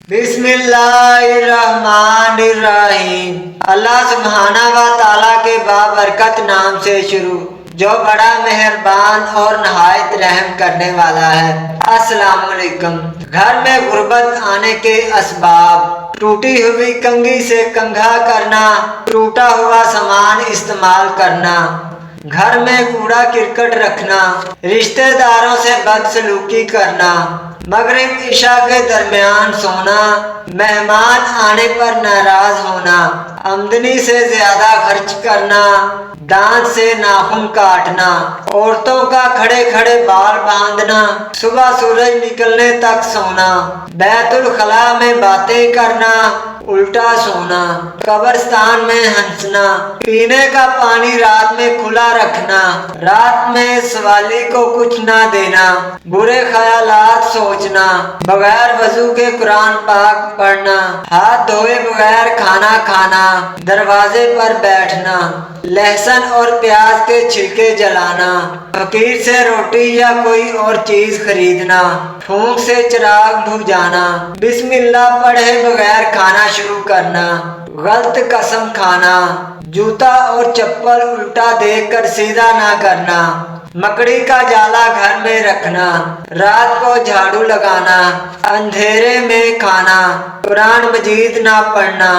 बिस्मिल्लाहिर्रहमानिर्रहीम। अल्लाह सुब्हाना व ताला के बाबरकत नाम से शुरू, जो बड़ा मेहरबान और नहायत रहम करने वाला है। अस्सलाम वालेकुम। घर में गुर्बत आने के असबाब: टूटी हुई कंघी से कंघा करना, टूटा हुआ सामान इस्तेमाल करना, घर में कूड़ा करकट रखना, रिश्तेदारों से बदसलूकी करना, मगरिब इशा के दरमियान सोना, मेहमान आने पर नाराज होना, आमदनी से ज्यादा खर्च करना, दांत से नाखून काटना, औरतों का खड़े खड़े बाल बांधना, सुबह सूरज निकलने तक सोना, बैतुल खला में बातें करना, उल्टा सोना, कब्रिस्तान में हंसना, पीने का पानी रात में खुला रखना, रात में सवाली को कुछ ना देना, बुरे ख्यालात सोचना, बगैर वजू के कुरान पाक पढ़ना, हाथ धोए बगैर खाना खाना, दरवाजे पर बैठना, लहसुन और प्याज के छिलके जलाना, फकीर से रोटी या कोई और चीज खरीदना, फूंक से चिराग बुझाना, बिस्मिल्लाह पढ़े बगैर खाना शुरू करना, गलत कसम खाना, जूता और चप्पल उल्टा देखकर सीधा ना करना, मकड़ी का जाला घर में रखना, रात को झाड़ू लगाना, अंधेरे में खाना, कुरान मजीद ना पढ़ना।